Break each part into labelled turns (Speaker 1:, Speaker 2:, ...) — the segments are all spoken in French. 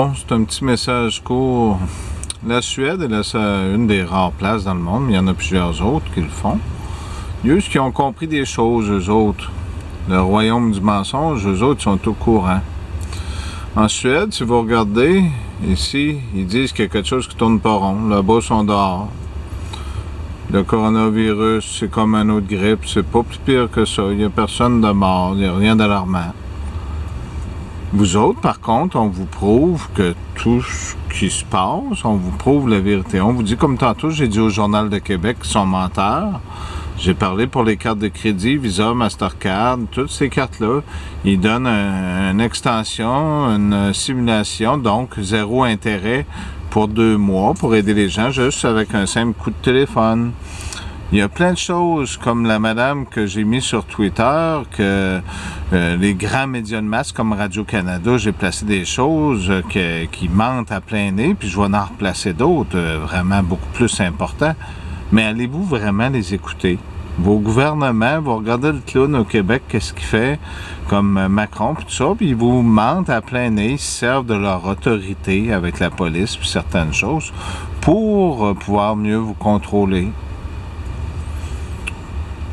Speaker 1: Bon, c'est un petit message court. La Suède est une des rares places dans le monde, mais il y en a plusieurs autres qui le font. Eux qui ont compris des choses, eux autres. Le royaume du mensonge, eux autres sont au courant. En Suède, si vous regardez, ici, ils disent qu'il y a quelque chose qui tourne pas rond. Là-bas, ils sont dehors. Le coronavirus, c'est comme un autre grippe. C'est pas plus pire que ça. Il n'y a personne de mort. Il n'y a rien d'alarmant. Vous autres, par contre, on vous prouve que tout ce qui se passe, on vous prouve la vérité. On vous dit, comme tantôt, j'ai dit au Journal de Québec qu'ils sont menteurs. J'ai parlé pour les cartes de crédit, Visa, Mastercard, toutes ces cartes-là. Ils donnent une extension, une simulation, donc zéro intérêt pour 2 mois pour aider les gens juste avec un simple coup de téléphone. Il y a plein de choses, comme la madame que j'ai mis sur Twitter, que les grands médias de masse comme Radio-Canada, j'ai placé des choses qui mentent à plein nez, puis je vais en replacer d'autres, vraiment beaucoup plus importants. Mais allez-vous vraiment les écouter? Vos gouvernements, vous regardez le clown au Québec, qu'est-ce qu'il fait, comme Macron, puis tout ça, puis ils vous mentent à plein nez, ils se servent de leur autorité avec la police, puis certaines choses, pour pouvoir mieux vous contrôler.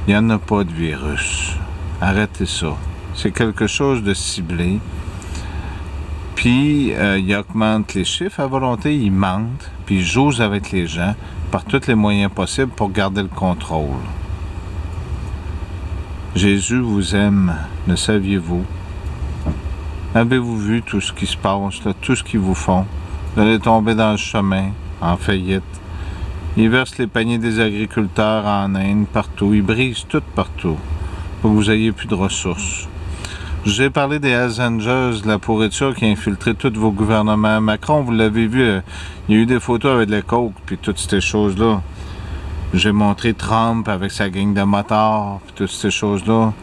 Speaker 1: Il n'y en a pas de virus. Arrêtez ça. C'est quelque chose de ciblé. Puis, ils augmentent les chiffres à volonté, ils mentent, puis ils jouent avec les gens par tous les moyens possibles pour garder le contrôle. Jésus vous aime, le saviez-vous? Avez-vous vu tout ce qui se passe, là, tout ce qu'ils vous font? Vous allez tomber dans le chemin, en faillite. Ils versent les paniers des agriculteurs en Inde, partout. Ils brisent tout partout pour que vous ayez plus de ressources. Je vous ai parlé des Hells Angels, de la pourriture qui a infiltré tous vos gouvernements. Macron, vous l'avez vu, il y a eu des photos avec les coke puis toutes ces choses-là. J'ai montré Trump avec sa gang de motards puis toutes ces choses-là.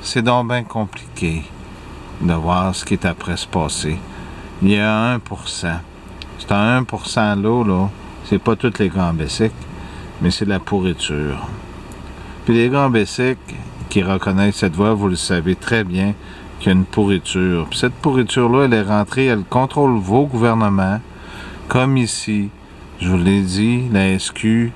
Speaker 1: C'est donc bien compliqué de voir ce qui est après se passer. Il y a 1%. C'est un 1% là. C'est pas tous les grands bessics, mais c'est la pourriture. Puis les grands bessics qui reconnaissent cette voie, vous le savez très bien qu'il y a une pourriture. Puis cette pourriture-là, elle est rentrée, elle contrôle vos gouvernements, comme ici. Je vous l'ai dit, la SQ, il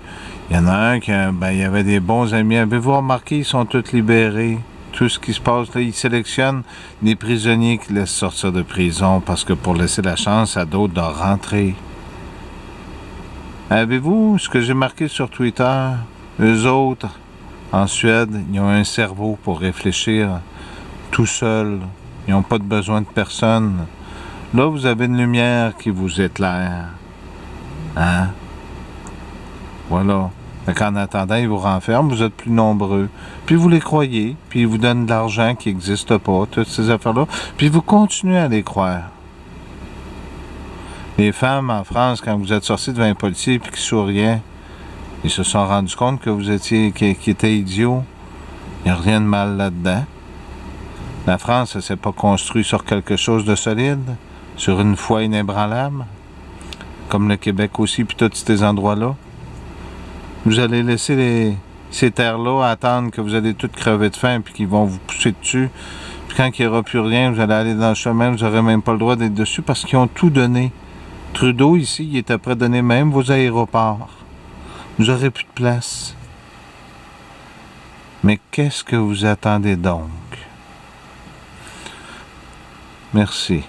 Speaker 1: y en a un qui il y avait des bons amis. Avez-vous remarqué, ils sont tous libérés. Tout ce qui se passe, là, ils sélectionnent des prisonniers qui laissent sortir de prison parce que pour laisser la chance à d'autres de rentrer. Avez-vous ce que j'ai marqué sur Twitter? Eux autres, en Suède, ils ont un cerveau pour réfléchir tout seuls. Ils n'ont pas de besoin de personne. Là, vous avez une lumière qui vous éclaire. Hein? Voilà. Fait qu'en attendant, ils vous renferment, vous êtes plus nombreux. Puis vous les croyez, puis ils vous donnent de l'argent qui n'existe pas, toutes ces affaires-là. Puis vous continuez à les croire. Les femmes en France, quand vous êtes sortis devant un policier et qu'ils souriaient, ils se sont rendus compte que vous étiez, qu'ils étaient idiots. Il n'y a rien de mal là-dedans. La France, elle ne s'est pas construite sur quelque chose de solide, sur une foi inébranlable, comme le Québec aussi, puis tous ces endroits-là. Vous allez laisser ces terres-là attendre que vous allez toutes crever de faim, puis qu'ils vont vous pousser dessus. Puis quand il n'y aura plus rien, vous allez aller dans le chemin, vous n'aurez même pas le droit d'être dessus parce qu'ils ont tout donné. Trudeau, ici, il est prêt à donner même vos aéroports. Vous n'aurez plus de place. Mais qu'est-ce que vous attendez donc? Merci.